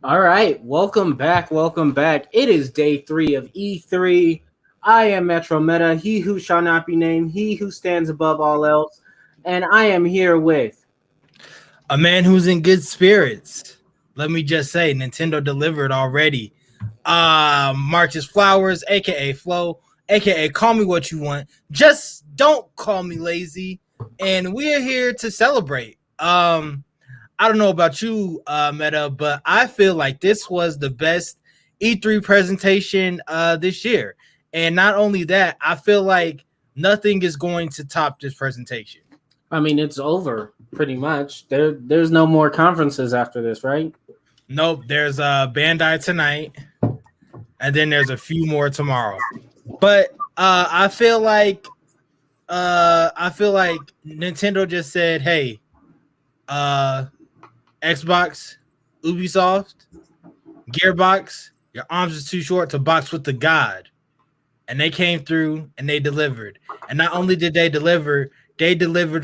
All right, welcome back. Welcome back. It is day 3 of E3. I am Metro Meta, he who shall not be named, he who stands above all else. And I am here with. A man who's in good spirits. Let me just say, Nintendo delivered already. Marcus Flowers, aka Flo, aka call me what you want. Just don't call me lazy. And we are here to celebrate. I don't know about you, Meta, but I feel like this was the best E3 presentation this year. And not only that, I feel like nothing is going to top this presentation. I mean, it's over pretty much. There's no more conferences after this, right? Nope, there's Bandai tonight, and then there's a few more tomorrow. But I feel like Nintendo just said, "Hey, Xbox, Ubisoft, Gearbox, your arms is too short to box with the god." And they came through and they delivered. And not only did they delivered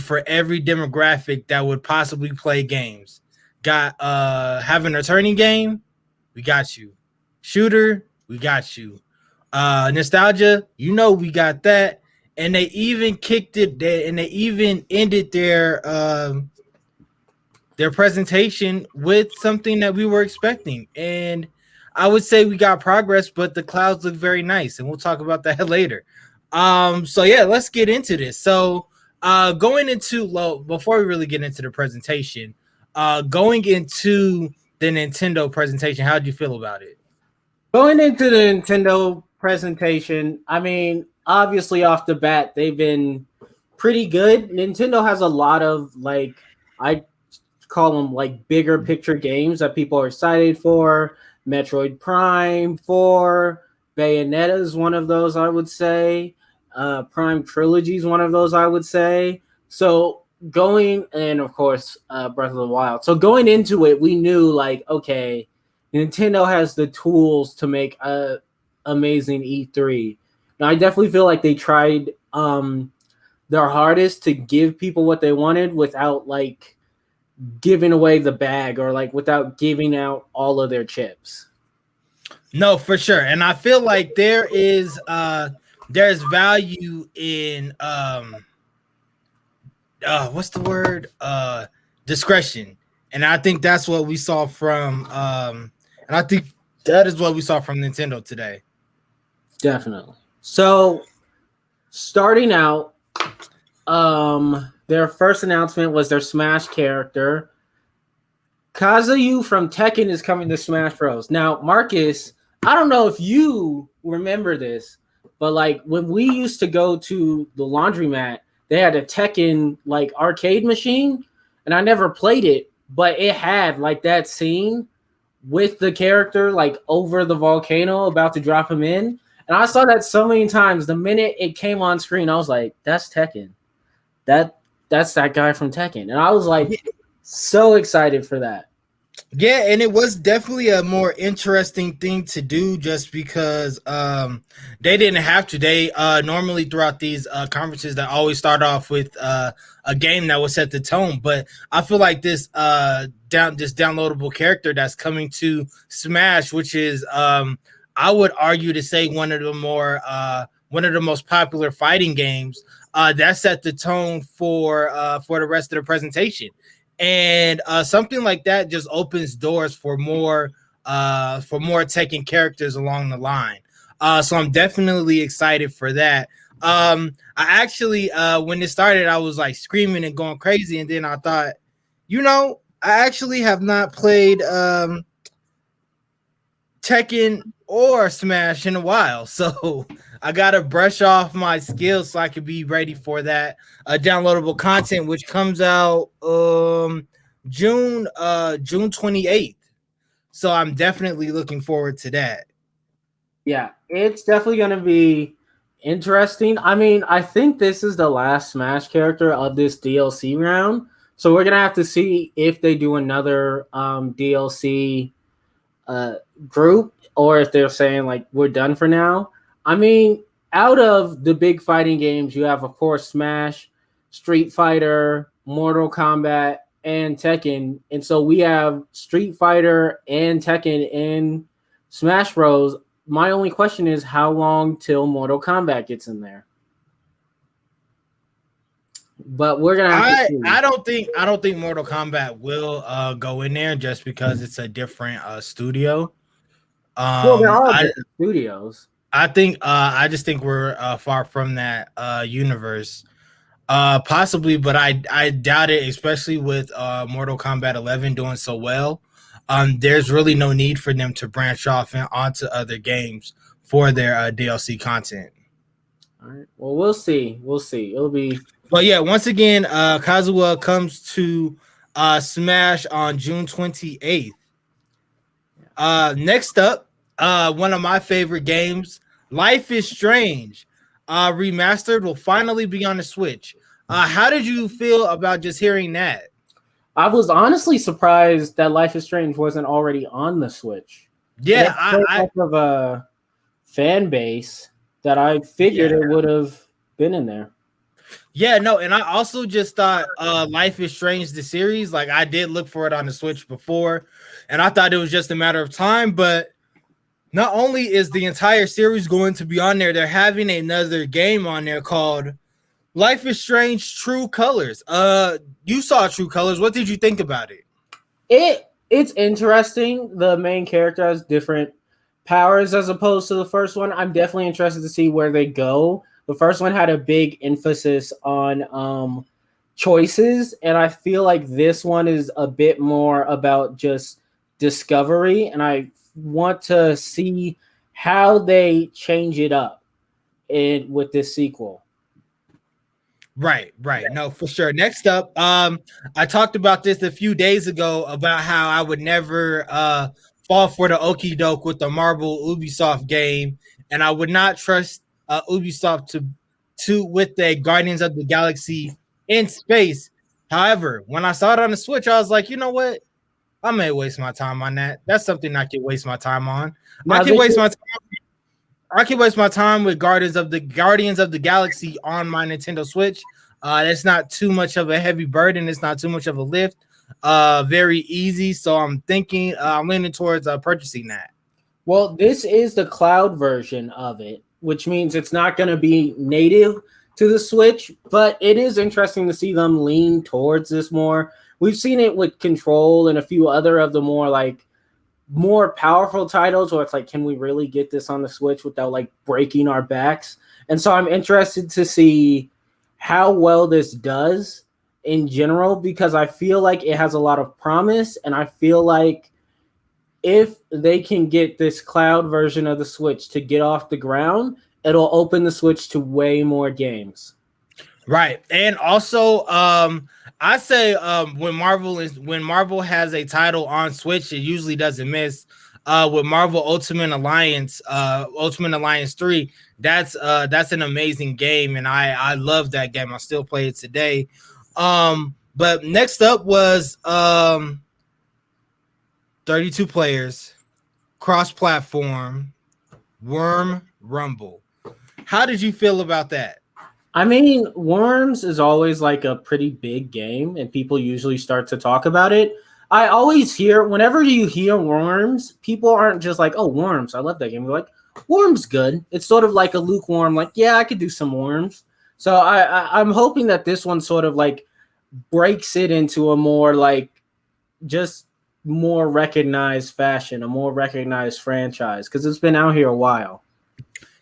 for every demographic that would possibly play games. Got having a turning game, we got you. Shooter, we got you. Nostalgia, we got that. And they even kicked it there, and they even ended their presentation with something that we were expecting. And I would say we got progress, but the clouds look very nice, and we'll talk about that later. So yeah, let's get into this. So before we really get into the presentation, going into the Nintendo presentation, how did you feel about it? Going into the Nintendo presentation, I mean, obviously off the bat, they've been pretty good. Nintendo has a lot of I call them like bigger picture games that people are excited for. Metroid Prime 4, Bayonetta is one of those, I would say. Prime Trilogy is one of those, I would say. So and of course, Breath of the Wild. So going into it, we knew okay, Nintendo has the tools to make a amazing E3. Now, I definitely feel like they tried their hardest to give people what they wanted without giving away the bag or without giving out all of their chips. No, for sure. And I feel like there's value in what's the word? Discretion. And I think that's what we saw from and I think that is what we saw from Nintendo today. Definitely. So starting out, their first announcement was their Smash character. Kazuyu from Tekken is coming to Smash Bros. Now, Marcus, I don't know if you remember this, but when we used to go to the laundromat, they had a Tekken arcade machine, and I never played it, but it had that scene with the character over the volcano about to drop him in. And I saw that so many times. The minute it came on screen, I was like, that's Tekken. That's that guy from Tekken. And I was so excited for that. Yeah, and it was definitely a more interesting thing to do just because they didn't have to. They normally throughout these conferences that always start off with a game that will set the tone. But I feel like this downloadable character that's coming to Smash, which is I would argue to say one of the most popular fighting games, that set the tone for the rest of the presentation. And something like that just opens doors for more Tekken characters along the line. So I'm definitely excited for that. I actually, when it started, I was screaming and going crazy, and then I thought, I actually have not played Tekken or Smash in a while, so I gotta brush off my skills so I can be ready for that downloadable content, which comes out June 28th. So I'm definitely looking forward to that. Yeah, it's definitely gonna be interesting. I mean, I think this is the last Smash character of this DLC round, so we're gonna have to see if they do another DLC group, or if they're saying we're done for now. I mean, out of the big fighting games, you have of course Smash, Street Fighter, Mortal Kombat, and Tekken, and so we have Street Fighter and Tekken in Smash Bros. My only question is how long till Mortal Kombat gets in there? But we're gonna have to I see. I don't think Mortal Kombat will go in there just because it's a different studio. Well, they're all I different studios. I just think we're far from that universe. Possibly, but I doubt it, especially with Mortal Kombat 11 doing so well. There's really no need for them to branch off and onto other games for their DLC content. All right. Well, we'll see. We'll see. It'll be. But yeah, once again, Kazuha comes to Smash on June 28th. Next up, one of my favorite games, Life is Strange, remastered, will finally be on the Switch. How did you feel about just hearing that? I was honestly surprised that Life is Strange wasn't already on the Switch. Yeah, Type of a fan base that I figured it would have been in there. Yeah, no, and I also just thought Life is Strange the series, like I did look for it on the Switch before, and I thought it was just a matter of time, but not only is the entire series going to be on there, they're having another game on there called Life is Strange True Colors. You saw True Colors. What did you think about it? It's interesting. The main character has different powers as opposed to the first one. I'm definitely interested to see where they go. The first one had a big emphasis on choices, and I feel like this one is a bit more about just discovery, and I want to see how they change it up with this sequel. Right. No, for sure. Next up, I talked about this a few days ago about how I would never fall for the okie doke with the Marvel Ubisoft game, and I would not trust Ubisoft to with the Guardians of the Galaxy in space. However, when I saw it on the Switch, I was like, you know what? I may waste my time on that. That's something I can waste my time on. I can waste my time with Guardians of the Galaxy on my Nintendo Switch. It's not too much of a heavy burden. It's not too much of a lift. Very easy. So I'm thinking I'm leaning towards purchasing that. Well, this is the cloud version of it, which means it's not going to be native to the Switch, but it is interesting to see them lean towards this more. We've seen it with Control and a few other of the more powerful titles where it's like, can we really get this on the Switch without like breaking our backs? And so I'm interested to see how well this does in general, because I feel like it has a lot of promise, and I feel like if they can get this cloud version of the Switch to get off the ground, it'll open the Switch to way more games. Right. And also, I say when Marvel has a title on Switch, it usually doesn't miss. With Marvel Ultimate Alliance 3, that's an amazing game, and I love that game. I still play it today. But next up was 32 players, cross-platform, Worm Rumble. How did you feel about that? I mean, Worms is always like a pretty big game, and people usually start to talk about it. I always hear, whenever you hear Worms, people aren't just like, oh, Worms, I love that game. They're like, Worms good. It's sort of like a lukewarm, like, yeah, I could do some Worms. So I'm hoping that this one sort of like breaks it into a more like just more recognized fashion, a more recognized franchise, because it's been out here a while.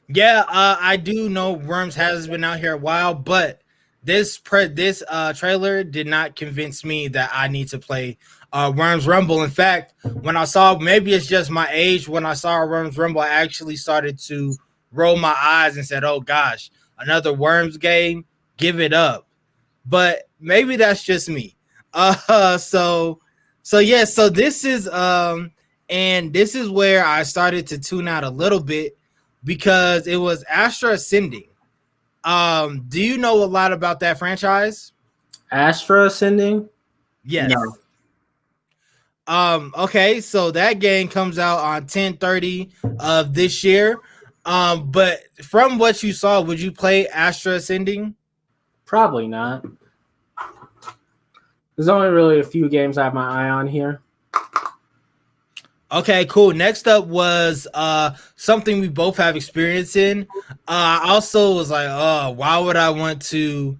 Yeah, I do know Worms has been out here a while, but this trailer did not convince me that I need to play Worms Rumble. In fact, when I saw, maybe it's just my age, when I saw Worms Rumble, I actually started to roll my eyes and said, "Oh gosh, another Worms game, give it up." But maybe that's just me. So this is and this is where I started to tune out a little bit, because it was Astra Ascending. Do you know a lot about that franchise? Astra Ascending? Yes. No. Okay, so that game comes out on 10/30 of this year. But from what you saw, would you play Astra Ascending? Probably not. There's only really a few games I have my eye on here. Okay, cool. Next up was something we both have experience in. I also was like, oh, why would I want to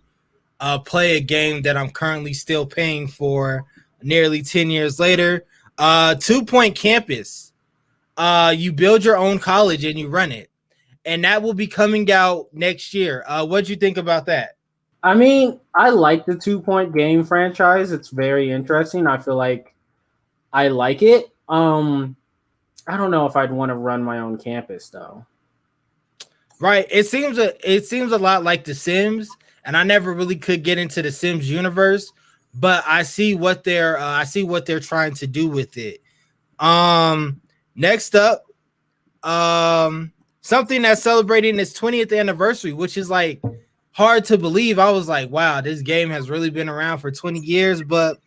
play a game that I'm currently still paying for nearly 10 years later? 2 Point Campus. You build your own college and you run it. And that will be coming out next year. What'd you think about that? I mean, I like the 2 Point game franchise. It's very interesting. I feel like I like it. I don't know if I'd want to run my own campus though. Right. It seems a lot like The Sims, and I never really could get into the Sims universe, but I see what they're trying to do with it. Um, Next up, something that's celebrating its 20th anniversary, which is like hard to believe. I was like, wow, this game has really been around for 20 years, but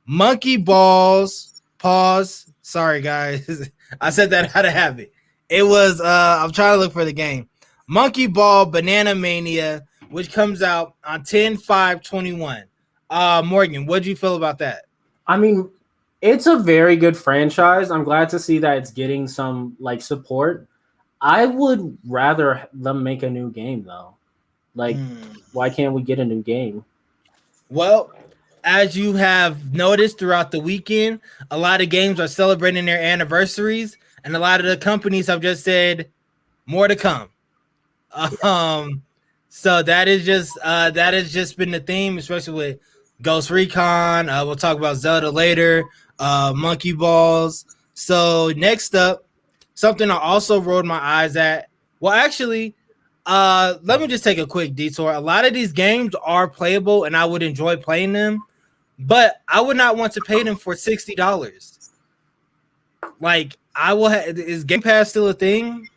Monkey Balls. Pause. Sorry, guys. I said that out of habit. It was I'm trying to look for the game. Monkey Ball Banana Mania, which comes out on 10/5/21. Morgan, what do you feel about that? I mean, it's a very good franchise. I'm glad to see that it's getting some like support. I would rather them make a new game though. Like, Hmm. why can't we get a new game? Well, as you have noticed throughout the weekend, a lot of games are celebrating their anniversaries, and a lot of the companies have just said more to come. Um, so that has just been the theme, especially with Ghost Recon. We'll talk about Zelda later. Monkey Balls. So next up, something I also rolled my eyes at. Well, actually, let me just take a quick detour. A lot of these games are playable, and I would enjoy playing them, but I would not want to pay them for $60. Like I will. Is Game Pass still a thing?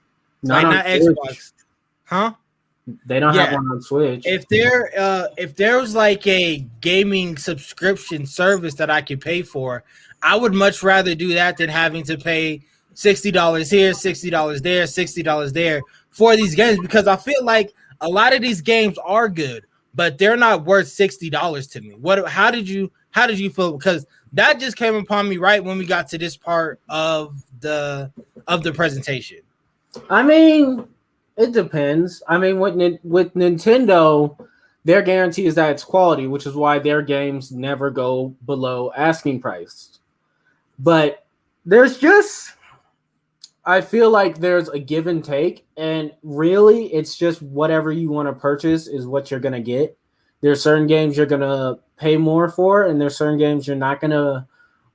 Not Like on not Switch. Xbox, huh? They don't have Yeah. one on Switch. If there was like a gaming subscription service that I could pay for, I would much rather do that than having to pay $60 here, $60 there, $60 there for these games, because I feel like a lot of these games are good, but they're not worth $60 to me. What how did you feel? Because that just came upon me right when we got to this part of the presentation. I mean, it depends. I mean, with Nintendo, their guarantee is that it's quality, which is why their games never go below asking price. But there's just I feel like there's a give and take, and really, it's just whatever you want to purchase is what you're gonna get. There's certain games you're gonna pay more for, and there's certain games you're not gonna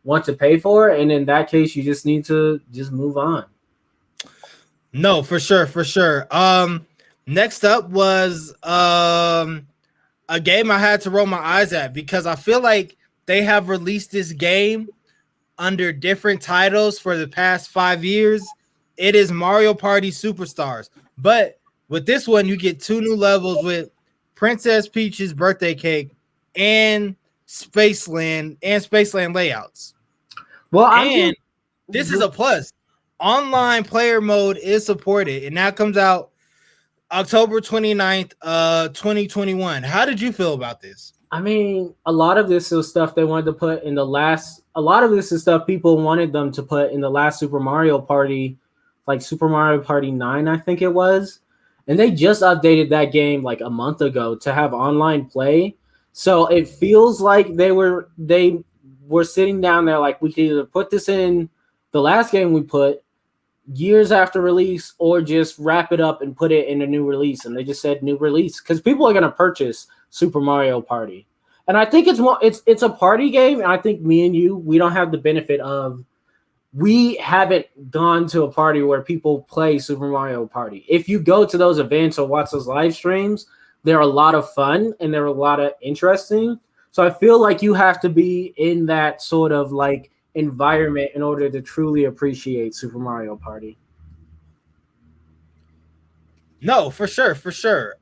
want to pay for, and in that case, you just need to just move on. No, for sure, for sure. Next up was a game I had to roll my eyes at because I feel like they have released this game under different titles for the past 5 years. It is Mario Party Superstars, but with this one, you get two new levels with Princess Peach's birthday cake and Spaceland layouts. Well, I'm And this is a plus. Online player mode is supported, and that comes out October 29th, 2021. How did you feel about this? I mean, a lot of this is stuff they wanted to put in the last. A lot of this is stuff people wanted them to put in the last Super Mario Party, like Super Mario Party 9, I think it was. And they just updated that game like a month ago to have online play. So it feels like they were sitting down there like we could either put this in the last game we put years after release or just wrap it up and put it in a new release, and they just said new release because people are going to purchase Super Mario Party. And I think it's a party game, and I think me and you, we don't have the benefit of, we haven't gone to a party where people play Super Mario Party. If you go to those events or watch those live streams, they're a lot of fun and they're a lot of interesting. So I feel like you have to be in that sort of like environment in order to truly appreciate Super Mario Party. No, for sure, for sure.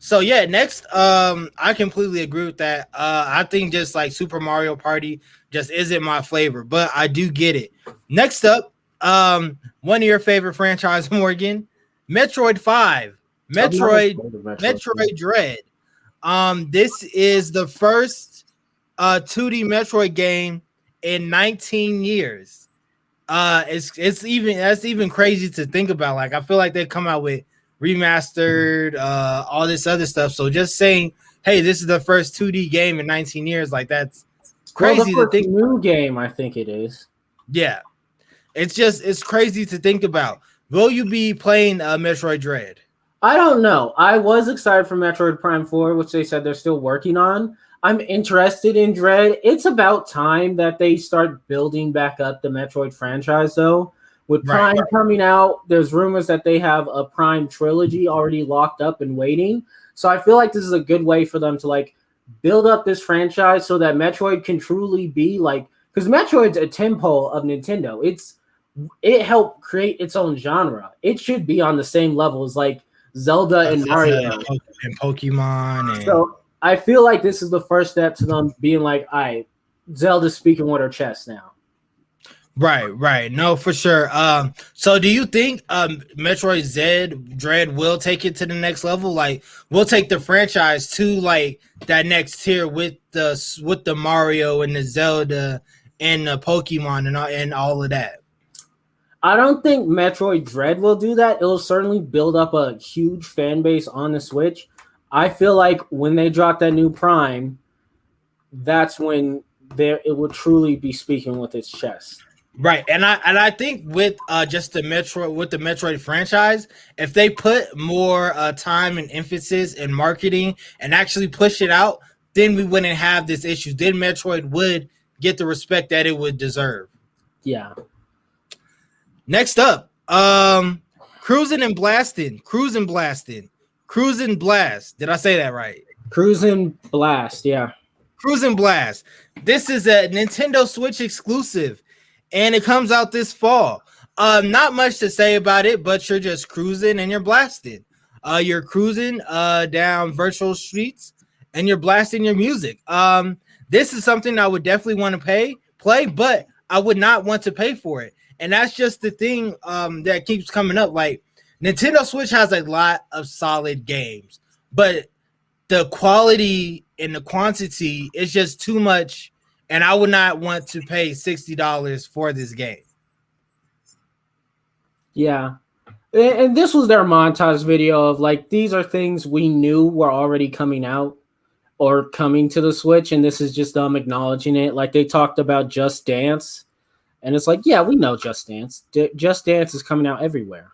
So yeah, next, I completely agree with that. I think just like Super Mario Party just isn't my flavor, but I do get it. Next up, one of your favorite franchise, Morgan, Metroid 5, I've never Metroid, played the Metro. Metroid Dread. This is the first. 2D Metroid game in 19 years. It's even that's even crazy to think about. Like I feel like they come out with remastered, all this other stuff. So just saying, hey, this is the first 2D game in 19 years, like that's Well, the crazy to first think. new game, I think it is. Yeah, it's crazy to think about. Will you be playing Metroid Dread? I don't know. I was excited for Metroid Prime 4, which they said they're still working on. I'm interested in Dread. It's about time that they start building back up the Metroid franchise, though. With Right. Prime coming out, there's rumors that they have a Prime trilogy already locked up and waiting. So I feel like this is a good way for them to like build up this franchise so that Metroid can truly be like, because Metroid's a tempo of Nintendo. It helped create its own genre. It should be on the same level as like Zelda and Mario. And Pokemon and So I feel like this is the first step to them being like, all right, Zelda's speaking with her chest now. right. No, for sure. So do you think Metroid Zed Dread will take it to the next level? Like, we'll take the franchise to like that next tier with the Mario and the Zelda and the Pokemon and all of that. I don't think Metroid Dread will do that. It'll certainly build up a huge fan base on the Switch. I feel like when they drop that new Prime, that's when it will truly be speaking with its chest. Right, and I think with just the Metroid franchise, if they put more time and emphasis in marketing and actually push it out, then we wouldn't have this issue. Then Metroid would get the respect that it would deserve. Yeah. Next up, Cruising Blast. Did I say that right? Cruising Blast, yeah. Cruising Blast. This is a Nintendo Switch exclusive, and it comes out this fall. Not much to say about it, but you're just cruising and you're blasting. You're cruising down virtual streets and you're blasting your music. This is something I would definitely want to play, but I would not want to pay for it. And that's just the thing that keeps coming up. Like, Nintendo Switch has a lot of solid games, but the quality and the quantity is just too much, and I would not want to pay $60 for this game. Yeah. And this was their montage video of like, these are things we knew were already coming out or coming to the Switch, and this is just them acknowledging it. Like, they talked about Just Dance, and it's like, yeah, we know Just Dance. Just Dance is coming out everywhere.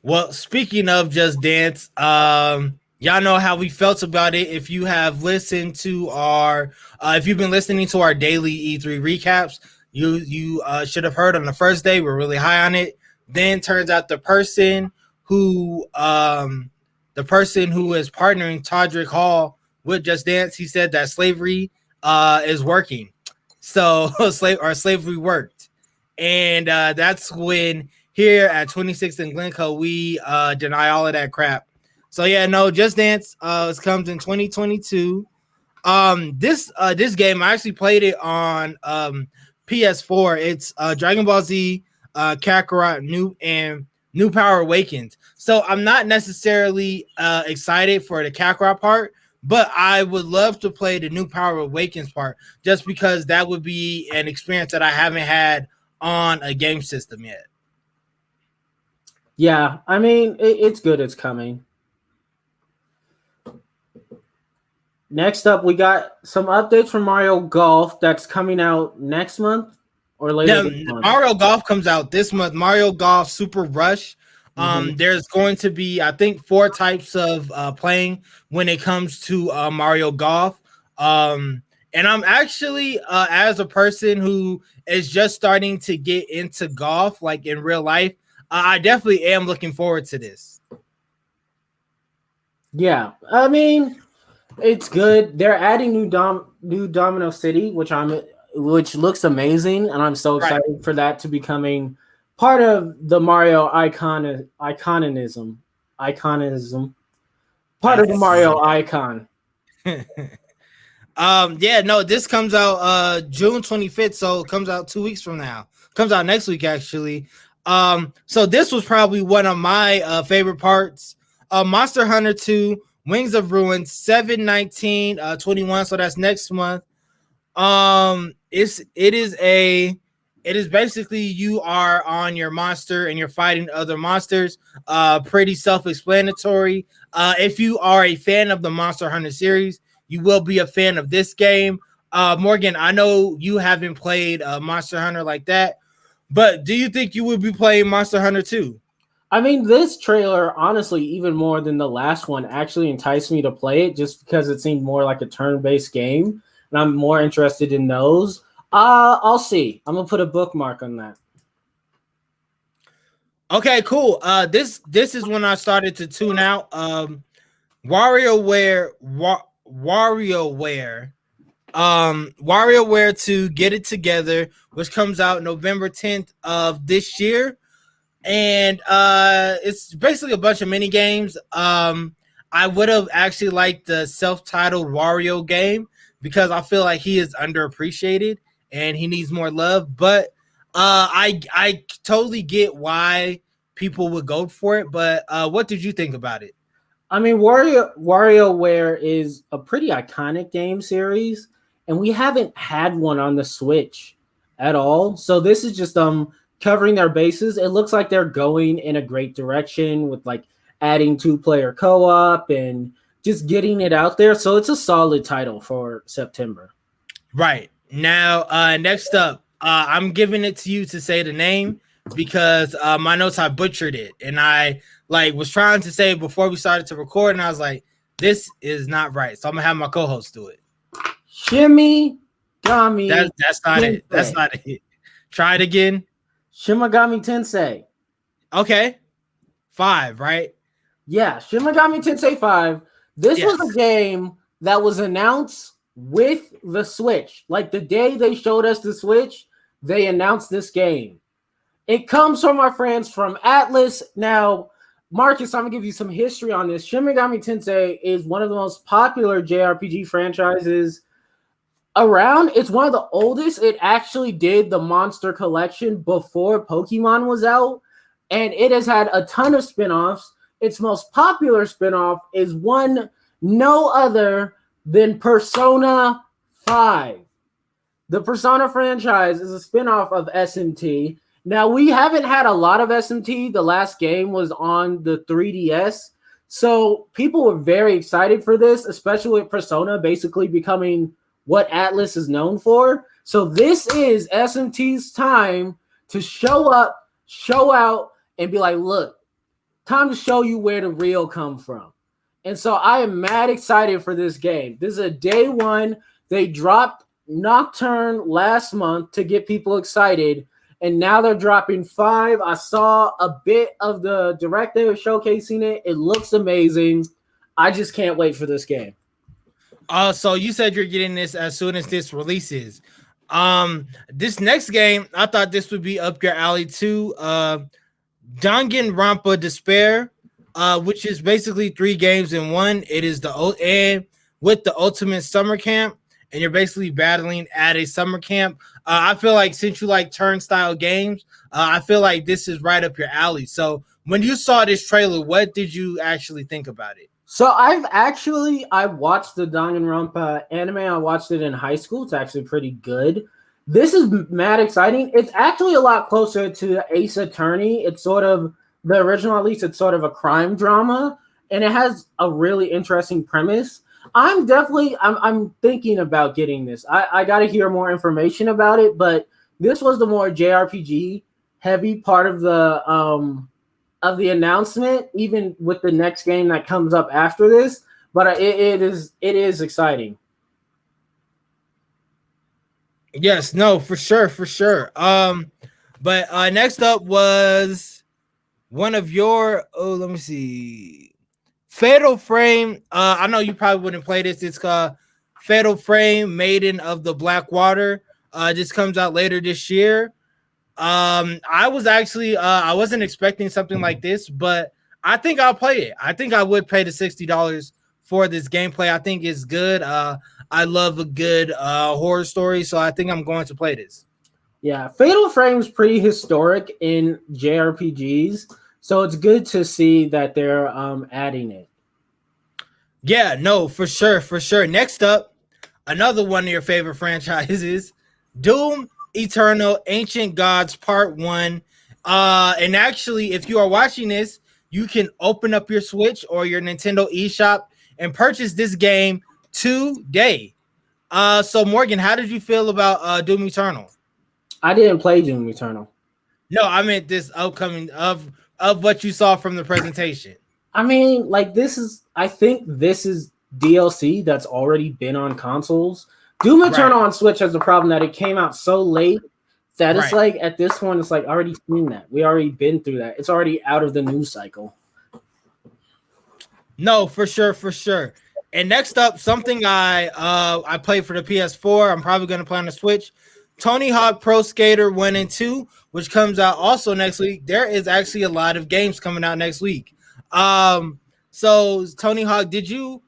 Well, speaking of Just Dance, y'all know how we felt about it. If you have listened to if you've been listening to our daily E3 recaps, you should have heard on the first day we're really high on it. Then turns out the person who is partnering Todrick Hall with Just Dance, he said that slavery is working. So slavery worked, and that's when here at 26th and Glencoe we deny all of that crap. So yeah, no, Just Dance comes in 2022. This game I actually played it on PS4. It's Dragon Ball Z Kakarot New Power Awakens. So I'm not necessarily excited for the Kakarot part, but I would love to play the New Power Awakens part just because that would be an experience that I haven't had on a game system yet. Yeah, I mean, it's good. It's coming. Next up, we got some updates from Mario Golf that's coming out next month or later. Mario Golf comes out this month. Mario Golf Super Rush. There's going to be, I think, 4 types of playing when it comes to Mario Golf. And I'm actually, as a person who is just starting to get into golf, like in real life, I definitely am looking forward to this. Yeah, I mean, it's good. They're adding new Domino City, which looks amazing, and I'm so excited for that to becoming part of the Mario iconism. Part of the Mario icon. Yeah, no, this comes out June 25th, so it comes out 2 weeks from now. Comes out next week, actually. So this was probably one of my favorite parts. Monster Hunter 2 Wings of Ruin, 7/19/21. So that's next month. It is basically you are on your monster and you're fighting other monsters. Pretty self-explanatory. If you are a fan of the Monster Hunter series, you will be a fan of this game. Morgan, I know you haven't played Monster Hunter like that, but do you think you would be playing Monster Hunter 2? I mean, this trailer, honestly, even more than the last one, actually enticed me to play it just because it seemed more like a turn-based game, and I'm more interested in those. I'll see. I'm gonna put a bookmark on that. Okay, cool. This is when I started to tune out. WarioWare, WarioWare to Get It Together, which comes out November 10th of this year, and it's basically a bunch of mini games. I would have actually liked the self-titled Wario game because I feel like he is underappreciated and he needs more love. But I totally get why people would go for it. But what did you think about it? I mean, WarioWare is a pretty iconic game series, and we haven't had one on the Switch at all. So this is just covering their bases. It looks like they're going in a great direction with like adding two-player co-op and just getting it out there. So it's a solid title for September. Right. Now, next up, I'm giving it to you to say the name because my notes I butchered it, and I like was trying to say it before we started to record, and I was like, "This is not right." So I'm gonna have my co-host do it. Shimigami. That's not Tensei. it. That's not it. Try it again. Shimigami Tensei. Okay. 5, right? Yeah, Shimigami Tensei 5. This Yes. was a game that was announced with the Switch. Like the day they showed us the Switch, they announced this game. It comes from our friends from Atlas. Now, Marcus, I'm gonna give you some history on this. Shin Megami Tensei is one of the most popular JRPG franchises around. It's one of the oldest. It actually did the Monster Collection before Pokemon was out, and it has had a ton of spin-offs. Its most popular spin-off is one no other than Persona 5. The Persona franchise is a spin-off of SMT. Now, we haven't had a lot of SMT. The last game was on the 3DS. So people were very excited for this, especially with Persona basically becoming what Atlas is known for. So this is SMT's time to show up, show out, and be like, look, time to show you where the real come from. And so I am mad excited for this game. This is a day one. They dropped Nocturne last month to get people excited, and now they're dropping 5. I saw a bit of the direct they were showcasing it. It looks amazing. I just can't wait for this game. So you said you're getting this as soon as this releases. This next game, I thought this would be up your alley too. Danganronpa Despair, which is basically 3 games in one. It is and with the Ultimate Summer Camp, and you're basically battling at a summer camp. I feel like since you like turnstile games, I feel like this is right up your alley. So when you saw this trailer, what did you actually think about it? So I watched the Danganronpa anime. I watched it in high school. It's actually pretty good. This is mad exciting. It's actually a lot closer to Ace Attorney. It's sort of the original, at least it's sort of a crime drama, and it has a really interesting premise. I'm thinking about getting this. I got to hear more information about it, but this was the more JRPG heavy part of the announcement, even with the next game that comes up after this. But it is exciting. Yes, no, for sure. But next up was one of your let me see. Fatal Frame. I know you probably wouldn't play this. It's called Fatal Frame Maiden of the Black Water. This comes out later this year. I was actually I wasn't expecting something like this, but I think I'll play it. I think I would pay the $60 for this gameplay. I think it's good. I love a good horror story, so I think I'm going to play this. Yeah, Fatal Frame's pretty historic in JRPGs, so it's good to see that they're adding it. Yeah, no, for sure, for sure. Next up, another one of your favorite franchises, Doom Eternal Ancient Gods Part 1. And actually, if you are watching this, you can open up your Switch or your Nintendo eShop and purchase this game today. So Morgan, how did you feel about Doom Eternal? I didn't play Doom Eternal. No, I meant this upcoming of what you saw from the presentation. I mean, like I think this is DLC that's already been on consoles. Doom Eternal Right. on Switch has the problem that it came out so late that it's Right. like at this point it's like already seen that. We already been through that. It's already out of the news cycle. No, for sure, for sure. And next up, something I played for the PS4. I'm probably gonna play on the Switch. Tony Hawk Pro Skater 1 and 2, which comes out also next week. There is actually a lot of games coming out next week. So Tony Hawk, did you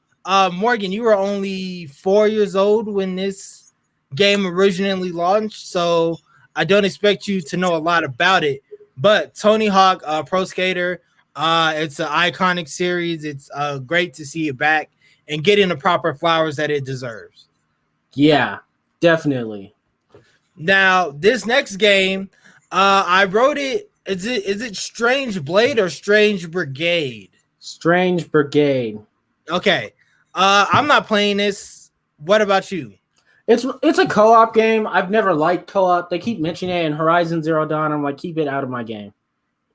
Morgan, you were only 4 years old when this game originally launched, so I don't expect you to know a lot about it. But Tony Hawk Pro Skater, it's an iconic series. It's great to see it back and getting the proper flowers that it deserves. Yeah, definitely. Now, this next game, I wrote it. Is it Strange Blade or Strange Brigade? Strange Brigade. Okay. I'm not playing this. What about you? It's a co-op game. I've never liked co-op. They keep mentioning it in Horizon Zero Dawn. I'm like, keep it out of my game.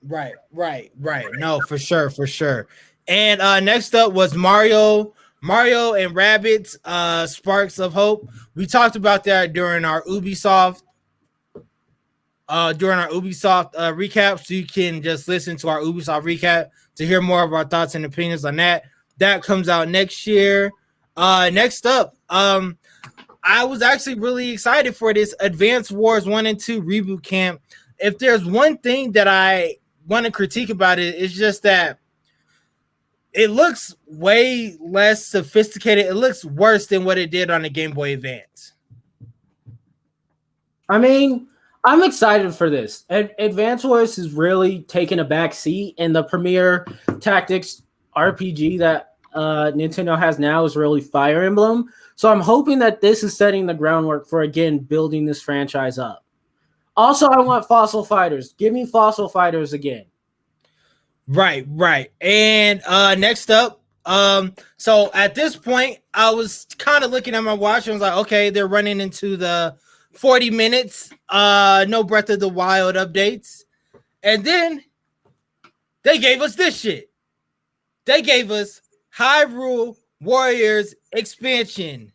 Right. No, for sure, for sure. And next up was Mario and Rabbids Sparks of Hope. We talked about that during our Ubisoft recap, so you can just listen to our Ubisoft recap to hear more of our thoughts and opinions on that. That comes out next year. Next up, I was actually really excited for this Advance Wars 1 and 2 reboot camp. If there's one thing that I want to critique about it, it's just that it looks way less sophisticated. It looks worse than what it did on the Game Boy Advance. I mean, I'm excited for this. Advance Wars is really taking a back seat, and the premier tactics RPG that Nintendo has now is really Fire Emblem. So I'm hoping that this is setting the groundwork for, again, building this franchise up. Also, I want Fossil Fighters. Give me Fossil Fighters again. Right. And next up, so at this point, I was kind of looking at my watch and was like, okay, they're running into the 40 minutes, no Breath of the Wild updates. And then they gave us this shit. They gave us Hyrule Warriors expansion.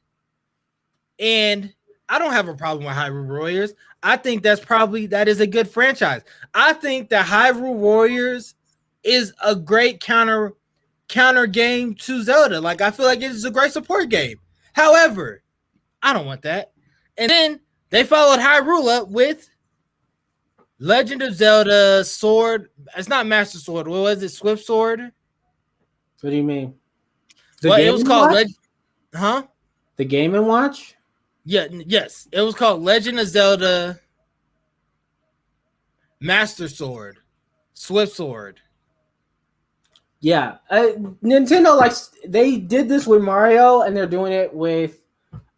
And I don't have a problem with Hyrule Warriors. I think that is a good franchise. I think that Hyrule Warriors is a great counter game to Zelda. Like, I feel like it is a great support game. However, I don't want that. And then they followed Hyrule up with Legend of Zelda Sword. It's not Master Sword. What was it? Swift Sword? What do you mean? It was called The Game & Watch? Yes. It was called Legend of Zelda Master Sword. Swift Sword. Yeah. Nintendo, they did this with Mario, and they're doing it with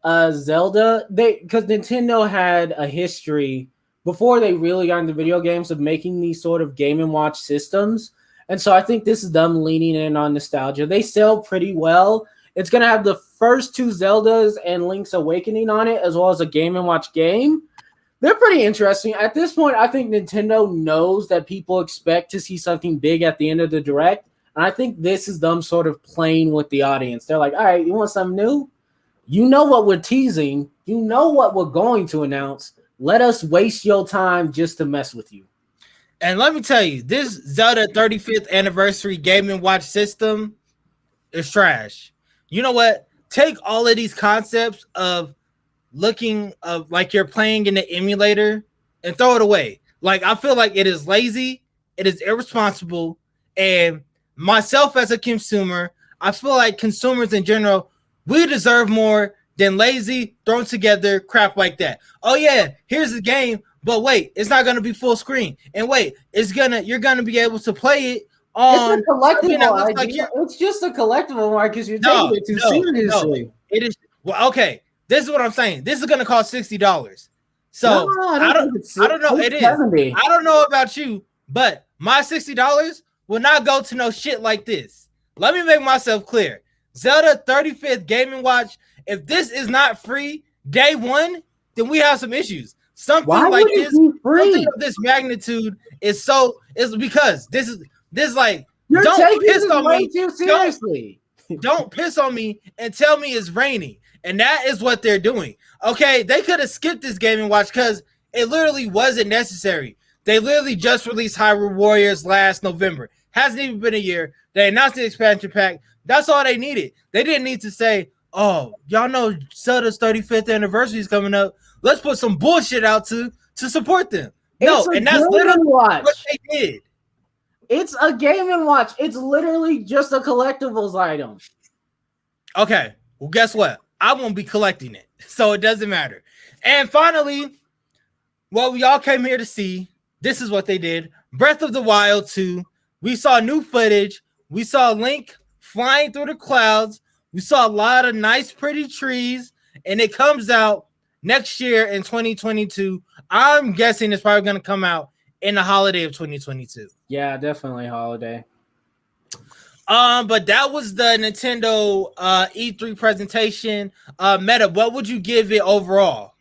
Zelda. Because Nintendo had a history before they really got into video games of making these sort of Game & Watch systems. And so I think this is them leaning in on nostalgia. They sell pretty well. It's going to have the first two Zeldas and Link's Awakening on it, as well as a Game & Watch game. They're pretty interesting. At this point, I think Nintendo knows that people expect to see something big at the end of the Direct. And I think this is them sort of playing with the audience. They're like, all right, you want something new? You know what we're teasing. You know what we're going to announce. Let us waste your time just to mess with you. And let me tell you, this Zelda 35th anniversary Game & Watch system is trash. You know what? Take all of these concepts of looking of like you're playing in the emulator and throw it away. Like, I feel like it is lazy, it is irresponsible, and myself as a consumer, I feel like consumers in general, we deserve more than lazy, thrown together crap like that. Oh yeah, here's the game, but wait, it's not gonna be full screen. And wait, you're gonna be able to play it on something that collectible looks like idea. It's just a collectible, Marcus. You're taking it too seriously. No. It is well. Okay, this is what I'm saying. This is going to cost $60. So No, I don't know. It is. I don't know about you, but my $60 will not go to no shit like this. Let me make myself clear. Zelda 35th Gaming Watch. If this is not free day one, then we have some issues. Something like this, something of this magnitude is because this is like, you're don't piss on me too seriously. Don't piss on me and tell me it's raining. And that is what they're doing. Okay, they could have skipped this Gaming Watch because it literally wasn't necessary. They literally just released Hyrule Warriors last November. Hasn't even been a year. They announced the expansion pack. That's all they needed. They didn't need to say, oh, y'all know Zelda's 35th anniversary is coming up. Let's put some bullshit out to support them. No, and that's literally what they did. It's a Game & Watch. It's literally just a collectibles item. Okay, well, guess what? I won't be collecting it, so it doesn't matter. And finally, what we all came here to see, this is what they did. Breath of the Wild 2. We saw new footage. We saw Link flying through the clouds. We saw a lot of nice, pretty trees, and it comes out next year in 2022. I'm guessing it's probably going to come out in the holiday of 2022. Yeah, definitely holiday. But that was the Nintendo E3 presentation. Meta, what would you give it overall?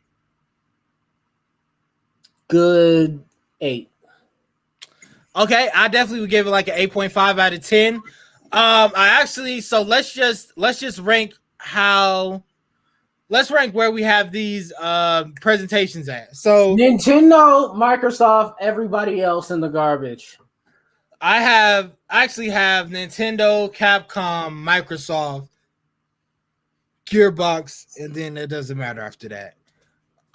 Good 8. Okay, I definitely would give it like an 8.5 out of 10. So let's just rank let's rank where we have these presentations at. So Nintendo, Microsoft, everybody else in the garbage. I actually have Nintendo, Capcom, Microsoft, Gearbox, and then it doesn't matter after that.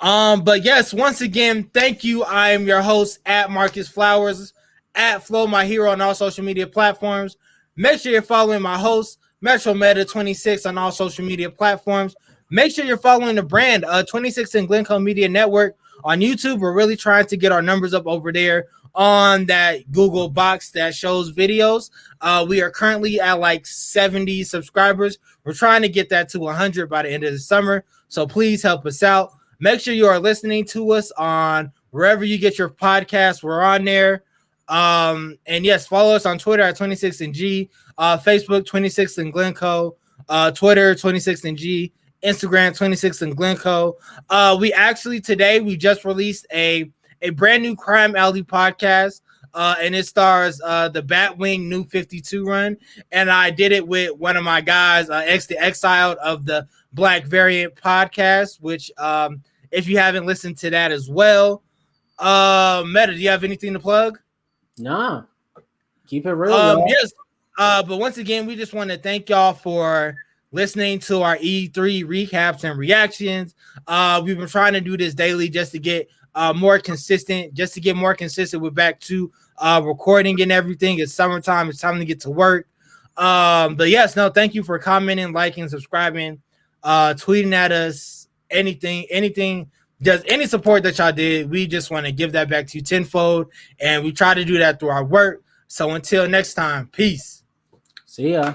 But yes, once again, thank you. I am your host at Marcus Flowers, at Flow My Hero on all social media platforms. Make sure you're following my host, Metro Meta 26 on all social media platforms. Make sure you're following the brand 26 and Glencoe Media Network on YouTube. We're really trying to get our numbers up over there on that Google box that shows videos. We are currently at like 70 subscribers. We're trying to get that to 100 by the end of the summer. So please help us out. Make sure you are listening to us on wherever you get your podcasts. We're on there. And yes, follow us on Twitter at 26andG, Facebook 26 and Glencoe, Twitter 26 and G, Instagram 26 and Glencoe. Today we just released a brand new Crime Alley podcast, and it stars the Batwing New 52 run, and I did it with one of my guys, X the Exiled of the Black Variant podcast, which if you haven't listened to that as well, Meta, do you have anything to plug? Nah, keep it real. Yes, but once again, we just want to thank y'all for listening to our E3 recaps and reactions. We've been trying to do this daily just to get more consistent, with back to recording and everything. It's summertime. It's time to get to work. But yes, no, thank you for commenting, liking, subscribing, tweeting at us, anything. Just any support that y'all did, we just want to give that back to you tenfold, and we try to do that through our work. So until next time, peace. See ya.